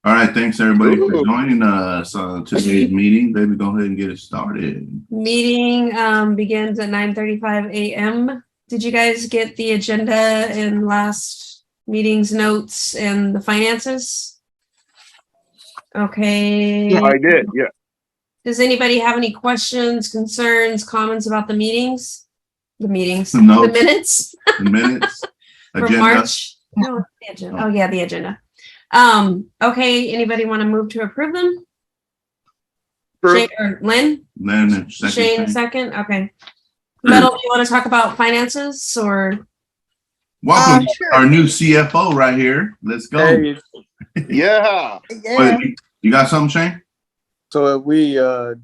All right, thanks everybody for joining us on today's meeting. Baby, go ahead and get it started. Meeting begins at 9:35 a.m. Did you guys get the agenda and last meeting's notes and the finances? Okay. Yeah, I did, yeah. Does anybody have any questions, concerns, comments about the meetings? The meetings, The notes. the minutes The minutes, from agenda. March. No, the agenda. Oh yeah, the agenda. Okay, anybody want to move to approve them? Shane or Lynn? Then second. Shane, second. Okay. Metal, do you want to talk about finances or? Welcome Sure. our new CFO right here. Let's go. Hey, yeah. Yeah. You got something, Shane? So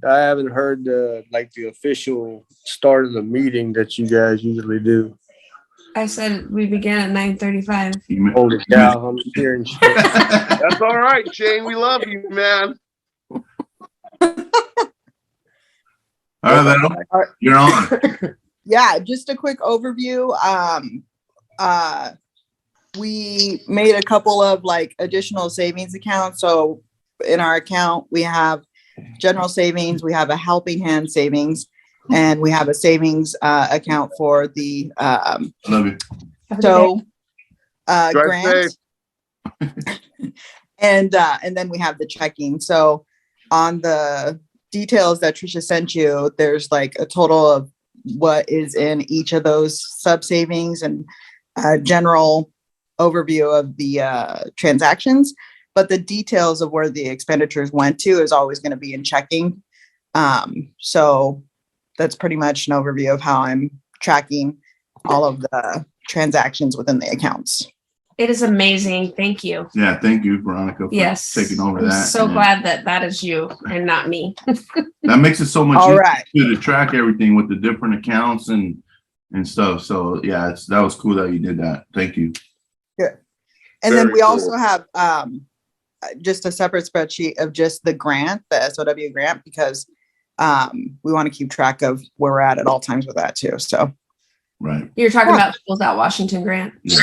I haven't heard like the official start of the meeting that you guys usually do. I said we began at 9:35. Holy cow, I'm hearing shit. That's all right, Shane. We love you, man. All right, Metal, you're on. Yeah, just a quick overview. We made a couple of like additional savings accounts. So in our account, we have general savings, we have a helping hand savings, and we have a savings account for the Love you. Drive grant. safe. And then we have the checking. So on the details that Trisha sent you, there's like a total of what is in each of those sub savings and a general overview of the transactions. But the details of where the expenditures went to is always going to be in checking. So that's pretty much an overview of how I'm tracking all of the transactions within the accounts. It is amazing. Thank you. Yeah, thank you, Veronica, for Yes. taking over I'm that. so And glad that that is you and not me. that makes it so much All easier right. to track everything with the different accounts and stuff. So yeah, that was cool that you did that. Thank you. Good. And then Very we cool. also have just a separate spreadsheet of just the grant, the SOW grant, because we want to keep track of where we're at all times with that too. So Right. You're talking Yeah. about Schools Out Washington grant? Yeah.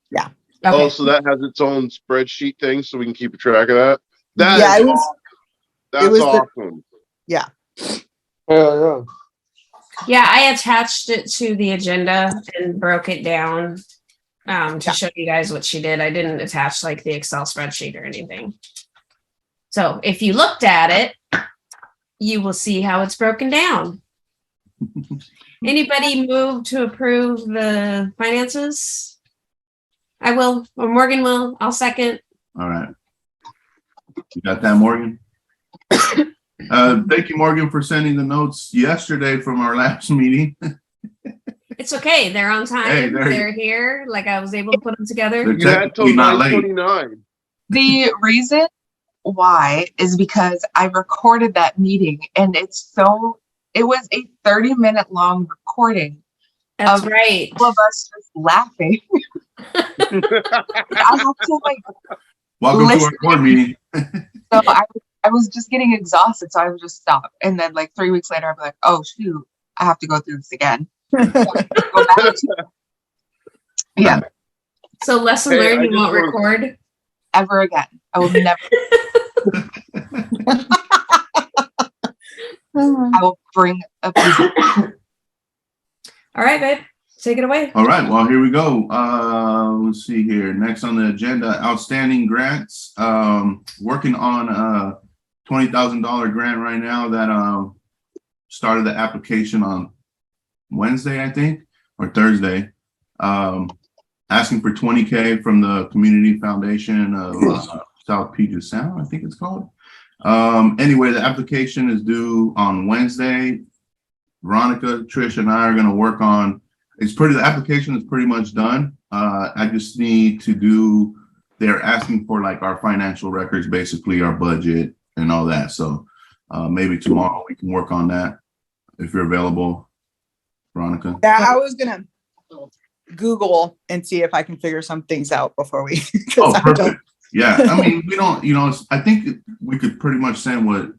Yeah. Okay. Oh, so that has its own spreadsheet thing, so we can keep track of that. Yeah, it was- That's it was awesome. yeah. Yeah. Yeah, I attached it to the agenda and broke it down to show you guys what she did. I didn't attach like the Excel spreadsheet or anything. So if you looked at it, you will see how it's broken down. Anybody move to approve the finances? I will, or Morgan will. I'll second. All right. You got that, Morgan? Thank you, Morgan, for sending the notes yesterday from our last meeting. It's okay. They're on time. Hey, They're here. Like I was able to put them together. They're You had till technically not late. 9:29. The reason why is because I recorded that meeting and it was a 30-minute long recording That's right. of us just laughing. I have to Welcome to our Listen. board meeting. so I was just getting exhausted, so I would just stop. And then like 3 weeks later, I'd be like, oh shoot, I have to go through this again. Go back to- yeah, So lesson Hey, learned, I you just won't wanna- record. ever again. I will never. I will bring a piece of All right, babe. Take it away. All right, well, here we go. Let's see here. Next on the agenda, outstanding grants. Working on a $20,000 grant right now that started the application on Wednesday, I think, or Thursday. Asking for $20K from the Community Foundation of South Puget Sound, I think it's called. Anyway, the application is due on Wednesday. Veronica, Trish, and I are going to work on. The application is pretty much done. I just need to do. They're asking for like our financial records, basically our budget and all that. So maybe tomorrow we can work on that if you're available, Veronica. Yeah, I was gonna Google and see if I can figure some things out before we. Oh, perfect. Yeah, I mean, we don't, I think we could pretty much send what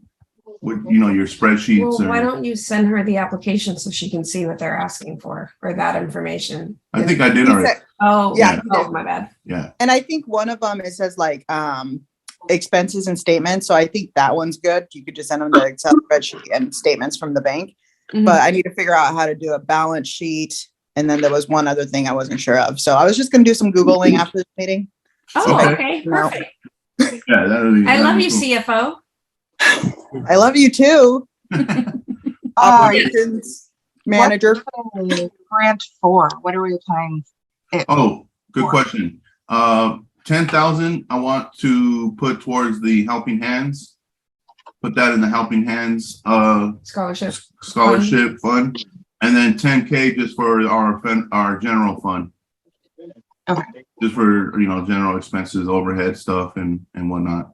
your spreadsheets. Well, why don't you send her the application so she can see what they're asking for or that information? I think I did already. Oh, Yeah. Oh, my bad. Yeah. And I think one of them, it says like expenses and statements. So I think that one's good. You could just send them the Excel spreadsheet and statements from the bank. Mhm. But I need to figure out how to do a balance sheet. And then there was one other thing I wasn't sure of. So I was just going to do some Googling after this meeting. Oh, Okay. okay, No. perfect. Yeah, I love you, cool. CFO. I love you too. Operations manager. What is grant for? What are we applying? Oh, good question. 10,000 I want to put towards the Helping Hands. Put that in the Helping Hands Scholarship. scholarship fund. And then 10K just for our general fund. Okay. Just for, general expenses, overhead stuff and whatnot.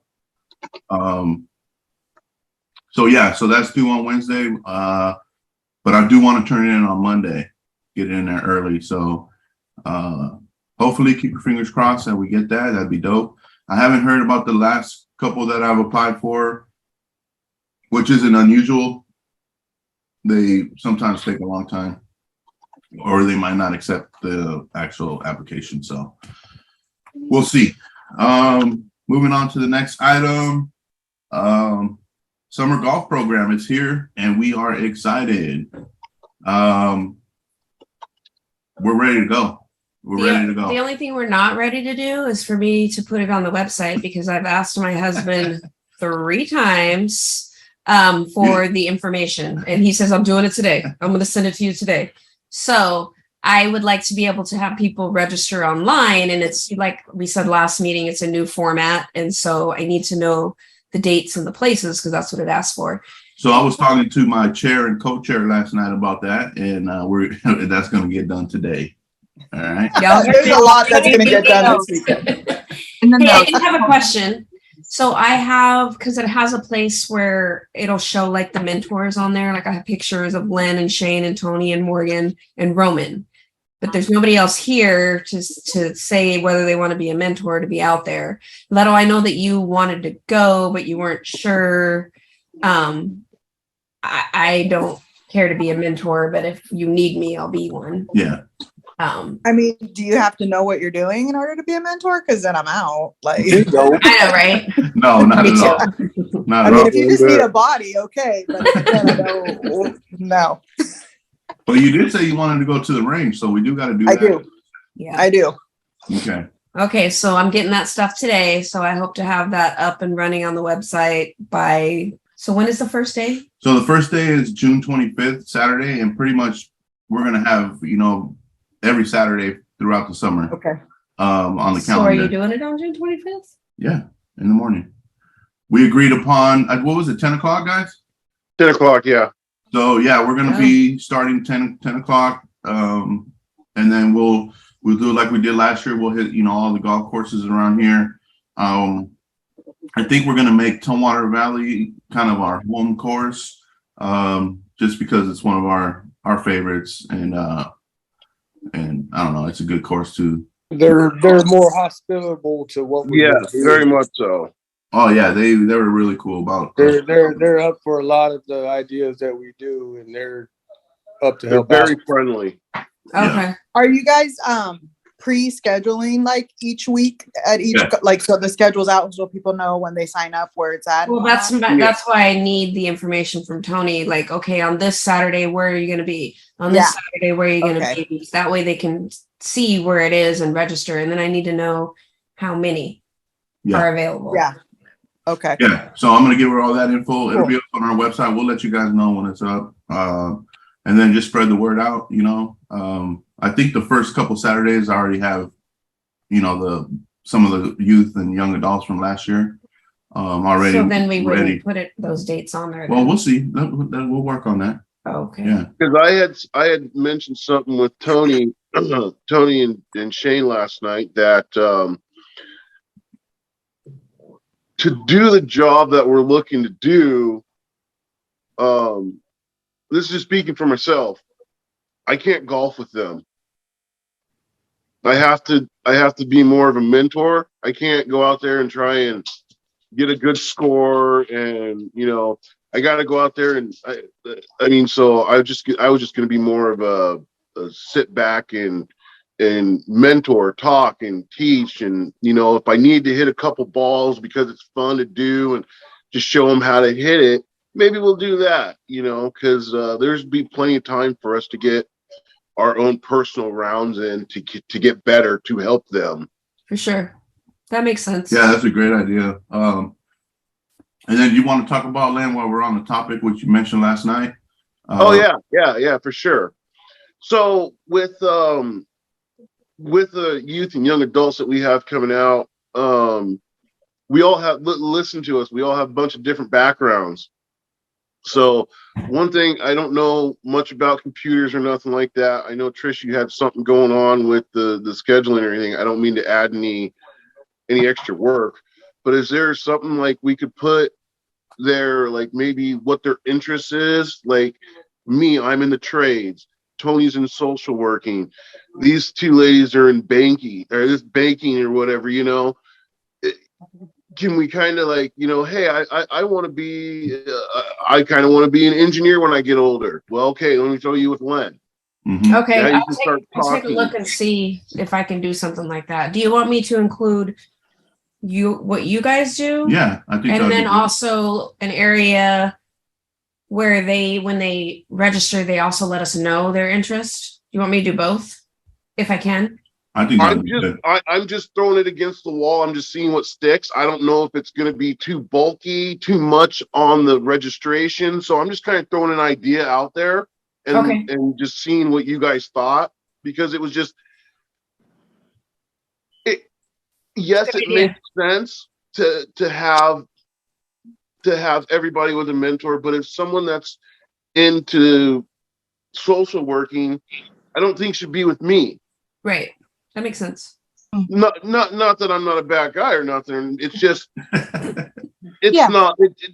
So yeah, so that's due on Wednesday. But I do want to turn it in on Monday, get it in there early. So hopefully keep your fingers crossed that we get that. That'd be dope. I haven't heard about the last couple that I've applied for, which isn't unusual. They sometimes take a long time, or they might not accept the actual application. So we'll see. Moving on to the next item. Summer golf program is here and we are excited. We're ready to go. We're ready to go. The only thing we're not ready to do is for me to put it on the website because I've asked my husband 3 times for the information. And he says, I'm doing it today. I'm going to send it to you today. So I would like to be able to have people register online. And it's like we said last meeting, it's a new format. And so I need to know the dates and the places because that's what it asks for. So I was talking to my chair and co-chair last night about that, and that's going to get done today. All right. There's a lot that's going to get done this weekend. And then Hey, I did have a question. So I have, because it has a place where it'll show like the mentors on there. Like I have pictures of Len and Shane and Tony and Morgan and Roman, but there's nobody else here to say whether they want to be a mentor to be out there. Leto, I know that you wanted to go, but you weren't sure. I don't care to be a mentor, but if you need me, I'll be one. Yeah. I mean, do you have to know what you're doing in order to be a mentor? Because then I'm out. Like, I know, right? No, not Me at too. all. Not I at mean, all. if you just need a body, okay. But then I don't, no, But you did say you wanted to go to the range, so we do got to do I that. do. Yeah. I do. Okay. Okay, so I'm getting that stuff today. So I hope to have that up and running on the website by. So when is the first day? So the first day is June 25th, Saturday, and pretty much we're gonna have every Saturday throughout the summer. Okay. On the So calendar. are you doing it on June 25th? Yeah, in the morning. We agreed upon what was it, 10 o'clock, guys? 10 o'clock, yeah. So yeah, we're gonna be starting 10 o'clock. And then we'll do it like we did last year. We'll hit all the golf courses around here. I think we're gonna make Tumwater Valley kind of our home course, just because it's one of our favorites, and I don't know, it's a good course too. They're more hospitable to what we Yeah, do. very much so. Oh yeah, they were really cool about. They're up for a lot of the ideas that we do, and they're up to They're help very out. friendly. Okay. Are you guys pre-scheduling like each week at each like so the schedule's out so people know when they sign up where it's at? Well, that's why I need the information from Tony. Like, okay, on this Saturday, where are you going to be? On this Saturday, where are you going to be? That way they can see where it is and register. And then I need to know how many are available. Yeah. Okay. Yeah. So I'm gonna give her all that info. It'll be up on our website. We'll let you guys know when it's up. And then just spread the word out. I think the first couple Saturdays I already have, some of the youth and young adults from last year. Already. So then we ready. wouldn't put those dates on there. Well, we'll see. We'll work on that. Okay. Yeah. Because I had mentioned something with Tony, Tony and Shane last night that to do the job that we're looking to do, this is just speaking for myself. I can't golf with them. I have to be more of a mentor. I can't go out there and try and get a good score, and I got to go out there and so I was just going to be more of a sit back and and mentor, talk and teach. And, you know, if I need to hit a couple balls because it's fun to do and just show them how to hit it, maybe we'll do that, you know, because there's be plenty of time for us to get our own personal rounds in to get better, to help them. For sure. That makes sense. Yeah, that's a great idea. And then you want to talk about, Len, while we're on the topic, which you mentioned last night? Yeah, for sure. So with the youth and young adults that we have coming out, we all have, listen to us, we all have a bunch of different backgrounds. So one thing, I don't know much about computers or nothing like that. I know, Trish, you had something going on with the scheduling or anything. I don't mean to add any extra work, but is there something like we could put there, like maybe what their interest is? Like me, I'm in the trades. Tony's in social working. These two ladies are in banking or whatever, you know. Can we kind of like, you know, hey, I want to be, I kind of want to be an engineer when I get older. Well, okay, let me throw you with Len. Mhm. Okay, Yeah, you I'll can start take a look talking. and see if I can do something like that. Do you want me to include what you guys do? Yeah, I think And that'd be then good. also an area where when they register, they also let us know their interest. You want me to do both? If I can? I think that'd be good. I'm just throwing it against the wall. I'm just seeing what sticks. I don't know if it's going to be too bulky, too much on the registration. So I'm just kind of throwing an idea out there and just seeing what you guys thought, because it was just, yes, it makes sense to have everybody with a mentor, but if someone that's into social working, I don't think should be with me. Right. That makes sense. Not that I'm not a bad guy or nothing. It's just, Yeah.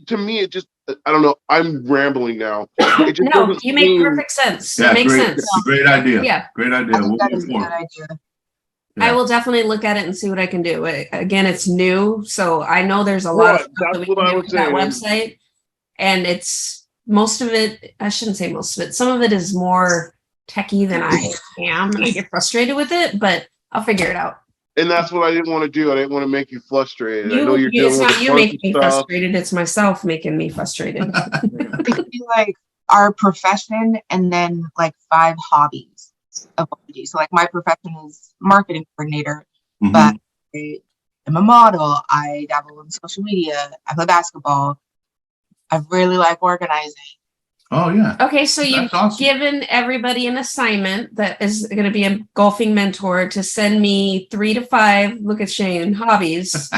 to me, it just, I don't know. I'm rambling now. It just No, doesn't you make seem- perfect sense. Yeah, It makes great, sense. great idea. Yeah. Great I idea. think We'll that move is a good forward. idea. Yeah. I will definitely look at it and see what I can do. Again, it's new, so I know there's a lot of stuff That's that we what can I do was with that saying. website, and it's most of it. I shouldn't say most of it. Some of it is more techie than I am, and I get frustrated with it, but I'll figure it out. And that's what I didn't want to do. I didn't want to make you frustrated. I know you're It's dealing with not a you bunch making of me stuff. frustrated. It's myself making me frustrated. It could be like our profession and then like 5 hobbies of what we do. So like my profession is marketing coordinator, Mhm. but I'm a model. I dabble in social media. I play basketball. I really like organizing. Oh yeah. Okay, so you've That's awesome. given everybody an assignment that is going to be a golfing mentor to send me 3 to 5. Look at Shane hobbies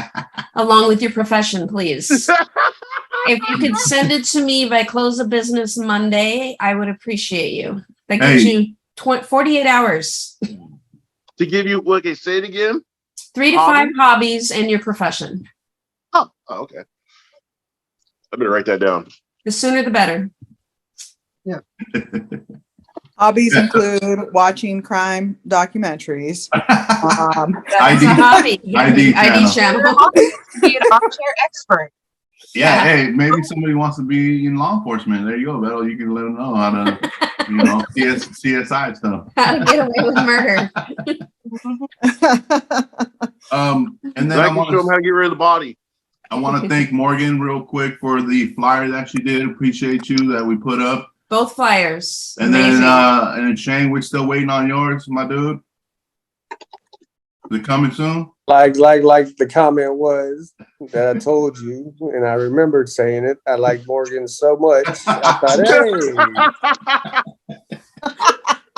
along with your profession, please. If you could send it to me by close of business Monday, I would appreciate you. That gives you 48 hours. To give you, okay, say it again. 3 to 5 hobbies and your profession. Oh, okay. I better write that down. The sooner the better. Hobbies include watching crime documentaries. That's a ID hobby. ID channel. channel. Be an armchair expert. Yeah, hey, maybe somebody wants to be in law enforcement. There you go, Beto. You can let them know how to, you know, CSI stuff. How to get away with murder. And then I I can want show them to how to get rid of the body. thank Morgan real quick for the flyer that she did. Appreciate you that we put up. Both flyers. And Amazing. then Shane, we're still waiting on yours, my dude. Is it coming soon? Like the comment was that I told you, and I remembered saying it. I like Morgan so much. I thought,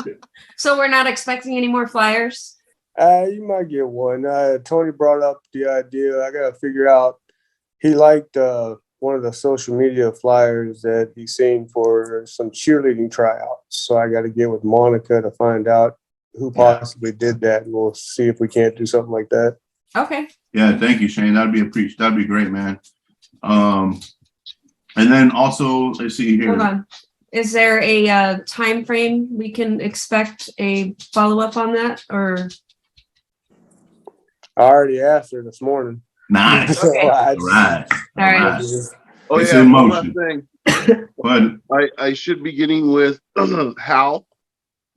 hey, So we're not expecting any more flyers? you might get one. Tony brought up the idea. I got to figure out. He liked one of the social media flyers that he's seen for some cheerleading tryouts. So I got to get with Monica to find out who possibly did that, and we'll see if we can't do something like that. Okay. Yeah, thank you, Shane. That'd be great, man. And then also, let's see here. Hold on. Is there a time frame we can expect a follow-up on that, or? I already asked her this morning. Nice. So Okay. I All right. All right. All right. Oh It's yeah, in one last motion. thing. But I should be getting with Hal,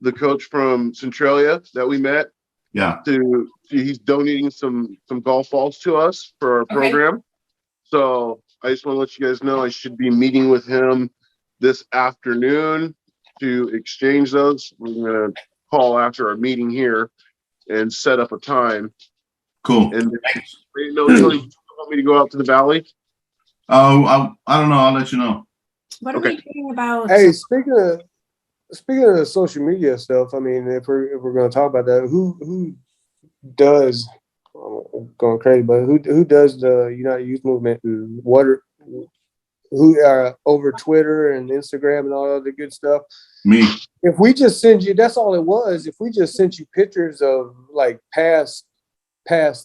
the coach from Centralia that we met. Yeah. He's donating some golf balls to us for our program. So I just want to let you guys know I should be meeting with him this afternoon to exchange those. We're gonna call after our meeting here and set up a time. Cool. And Tony, you want me to go out to the valley? I don't know. I'll let you know. What are we doing about? Hey, speaking of the social media stuff, I mean, if we're going to talk about that, who does? I'm going crazy, but who does the United Youth Movement and who are over Twitter and Instagram and all of the good stuff? Me. If we just send you, that's all it was. If we just sent you pictures of like past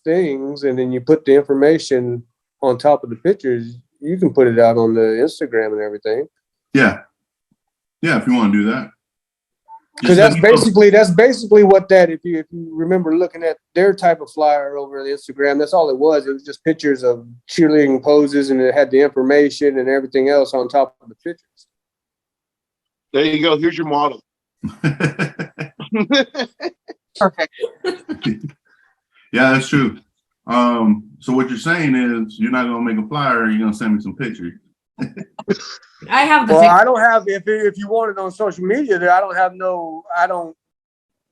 things, and then you put the information on top of the pictures, you can put it out on the Instagram and everything. Yeah. Yeah, if you want to do that. Because that's basically what that, if you remember looking at their type of flyer over the Instagram, that's all it was. It was just pictures of cheerleading poses, and it had the information and everything else on top of the pictures. There you go. Here's your model. Perfect. Yeah, that's true. So what you're saying is you're not gonna make a flyer, you're gonna send me some pictures. I have the. Well, I don't have, if you want it on social media, I don't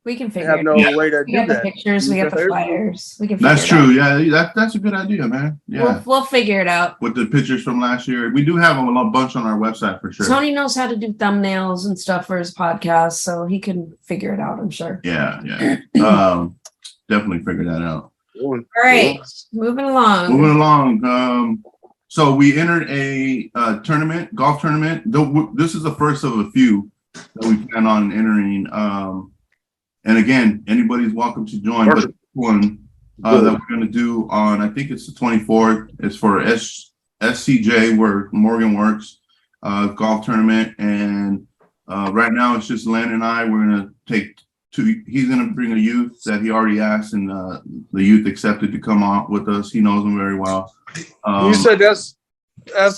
We can figure have it no out. way to We do got the that. pictures. We got the flyers. We can. Figure That's it true. out. Yeah, that's a good idea, man. Yeah. We'll figure it out. With the pictures from last year, we do have a bunch on our website for sure. Tony knows how to do thumbnails and stuff for his podcast, so he can figure it out, I'm sure. Yeah. Definitely figure that out. All right, moving along. So we entered a golf tournament. This is the first of a few that we plan on entering. And again, anybody's welcome to join. But one that we're going to do on, I think it's the 24th, is for SCJ, where Morgan works, golf tournament. And right now it's just Len and I. We're going to take two. He's going to bring a youth that he already asked, and the youth accepted to come out with us. He knows them very well. You said that's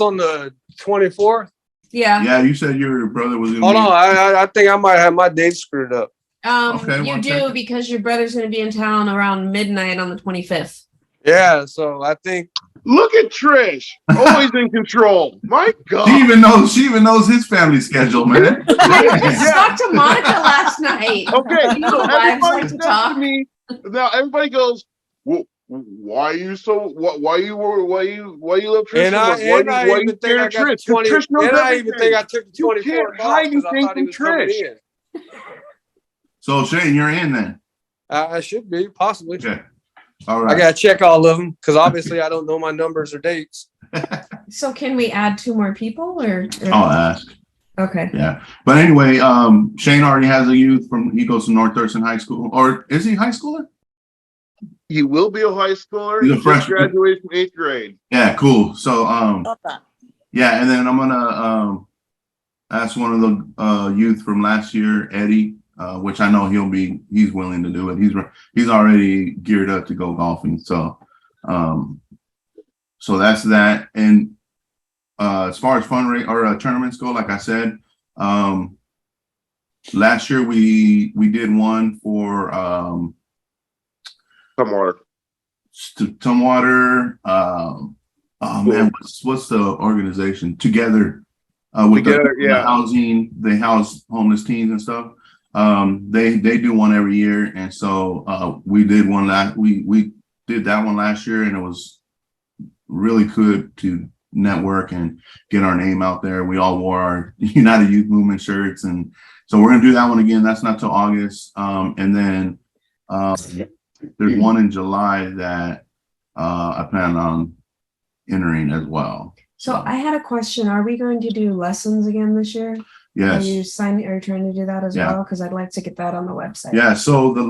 on the 24th? Yeah. Yeah, you said your brother was going to Hold on, I think I might have my date screwed up. Okay, you do, because your brother's going to be in town around midnight on the 25th. Yeah, so I think. Look at Trish, always in control. My God, she even knows his family schedule, man. I just talked to Monica last night. Okay, You know, so wives everybody like to says talk. to me, now everybody goes, well, why you love Trish? And I even think I got 20. And I even think I took the 24 You can't hide anything from Trish. So Shane, you're in then. I should be, possibly. Okay. All right. I gotta check all of them because obviously I don't know my numbers or dates. So can we add 2 more people or? I'll ask. Okay. Yeah. But anyway, Shane already has a youth he goes to North Thurston High School. Or is he high schooler? He will be a high schooler. He's a He just freshman. graduated from 8th grade. Yeah, cool. So yeah, and then I'm gonna ask one of the youth from last year, Eddie, which I know he's willing to do it. He's already geared up to go golfing. So so that's that. And as far as tournaments go, like I said, last year we did one for Tumwater. Oh man, what's the organization? Together with the housing, they house homeless teens and stuff. They do one every year, and so we did one we did that one last year, and it was really good to network and get our name out there. We all wore our United Youth Movement shirts, and so we're gonna do that one again. That's not till August, and then there's one in July that I plan on entering as well. So I had a question. Are we going to do lessons again this year? Yes. Are you trying to do that as well? Because I'd like to get that on the website. Yeah. So the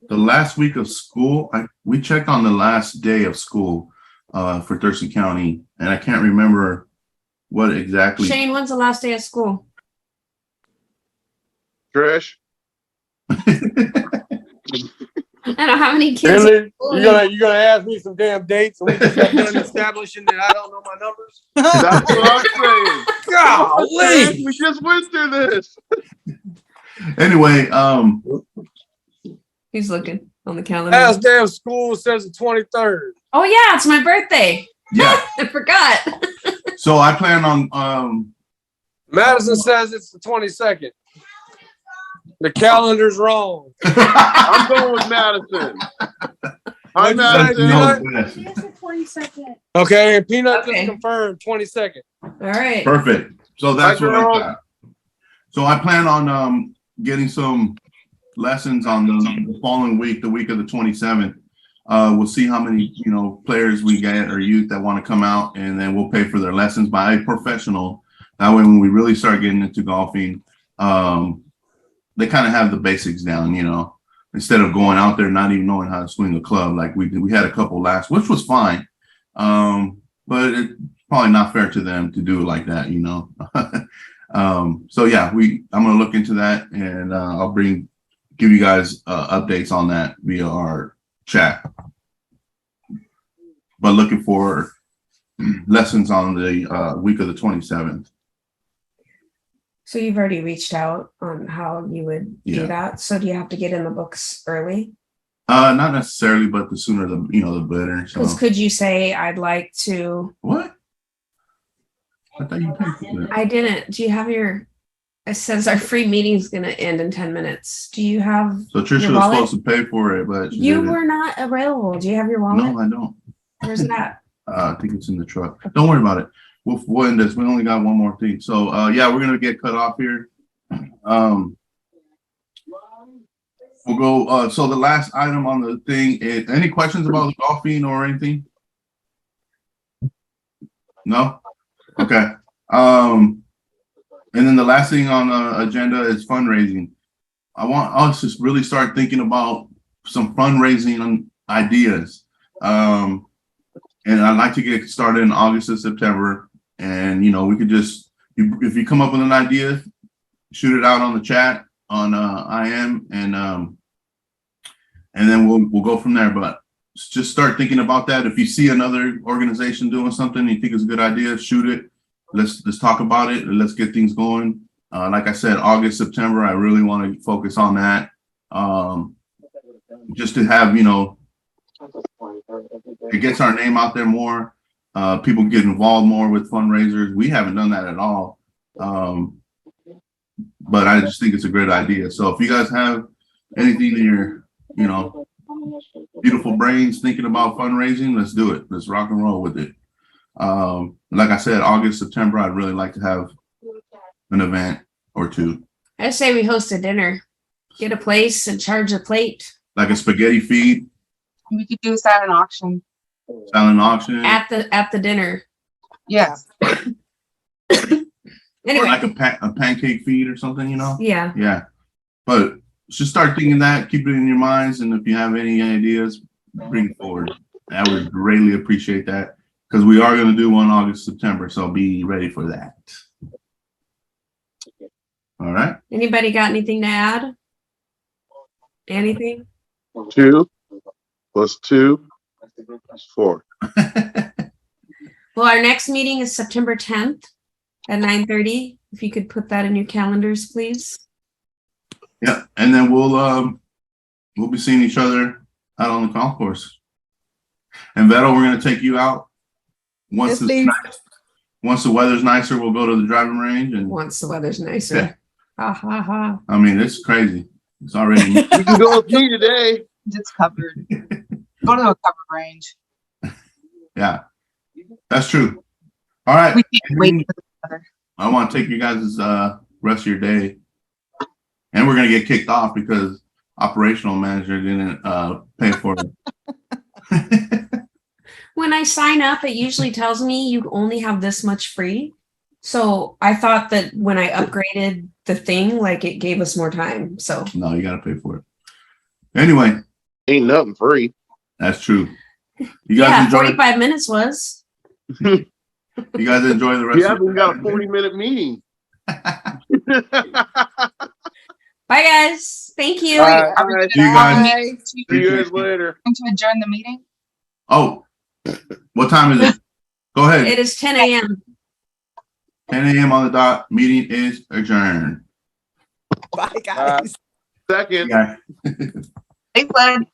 last week of school, we checked on the last day of school for Thurston County, and I can't remember what exactly. Shane, when's the last day of school? Trish. I don't know how many kids. Really? You're gonna ask me some damn dates, and we just got done establishing that I don't know my numbers. That's what I'm saying. Golly, we just went through this. Anyway, He's looking on the calendar. Last day of school says the 23rd. Oh yeah, it's my birthday. Yeah. I forgot. So I plan on Madison says it's the 22nd. The calendar's wrong. I'm going with Madison. Hi, What'd you say, Madison. Peanut? Yes. It's the 22nd. Okay, and Peanut Okay. just confirmed 22nd. All right. Perfect. So that's Hi, what I girl. got. So I plan on getting some lessons on the following week, the week of the 27th. We'll see how many, players we get or youth that want to come out, and then we'll pay for their lessons by a professional. That way, when we really start getting into golfing, they kind of have the basics down, instead of going out there not even knowing how to swing a club. Like we had a couple last, which was fine. But it's probably not fair to them to do it like that, So yeah, I'm going to look into that, and I'll give you guys updates on that via our chat. But looking for lessons on the week of the 27th. So you've already reached out on how you would Yeah. do that. So do you have to get in the books early? Not necessarily, but the sooner the better. Because So could you say I'd like to? what? I thought you paid for that. I didn't. Do you have your? It says our free meeting's gonna end in 10 minutes. Do you have? So Trisha your was wallet? supposed to pay for it, but she You didn't. were not available. Do you have your wallet? No, I don't. Where's that? I think it's in the truck. Don't worry about it. We'll end this. We only got one more thing. So yeah, we're gonna get cut off here. We'll go. So the last item on the thing is, any questions about the golfing or anything? No? Okay. And then the last thing on the agenda is fundraising. I want us to really start thinking about some fundraising ideas. And I'd like to get started in August or September. And, we could just, if you come up with an idea, shoot it out on the chat on IM, and then we'll go from there. But just start thinking about that. If you see another organization doing something you think is a good idea, shoot it. Let's talk about it, and let's get things going. Like I said, August, September, I really want to focus on that. Just to have, it gets our name out there more. People get involved more with fundraisers. We haven't done that at all. But I just think it's a great idea. So if you guys have anything in your, beautiful brains thinking about fundraising, let's do it. Let's rock and roll with it. Like I said, August, September, I'd really like to have an event or two. I say we host a dinner. Get a place and charge a plate Like a spaghetti feed, We could do a silent auction. silent auction, at the dinner. Yes. or Anyway, like a pancake feed or something, yeah. Yeah. But just start thinking that, keep it in your minds, and if you have any ideas, bring it forward. I would greatly appreciate that, because we are going to do one August, September, so be ready for that. All right. Anybody got anything to add? Anything? 2 + 2 = 4. Well, our next meeting is September 10th at 9:30. If you could put that in your calendars, please. Yeah, and then we'll be seeing each other out on the golf course. And Vettel, we're going to take you out once Yes, please. once the weather's nicer. We'll go to the driving range, and Once the weather's nicer. Yeah. Ha ha ha. I mean, it's crazy. It's already. You can go with me today. It's covered. Go to a covered range. Yeah, that's true. All right. We can't wait for the weather. I want to take you guys' rest of your day, and we're gonna get kicked off because operational manager didn't pay for it. When I sign up, it usually tells me you only have this much free. So I thought that when I upgraded the thing, like it gave us more time. So No, you gotta pay for it. Anyway, Ain't nothing free. that's true. You guys yeah, enjoy. 45 minutes was. You guys enjoy the rest. Yeah, of we got a 40-minute meeting. Bye, guys. Thank you. All right. Are we gonna You guys- to- See you guys later. to adjourn the meeting? Oh, what time is it? Go ahead. It is 10 a.m. 10 a.m. on the dot. Meeting is adjourned. Bye, guys. Second. Yeah. Thanks, Len.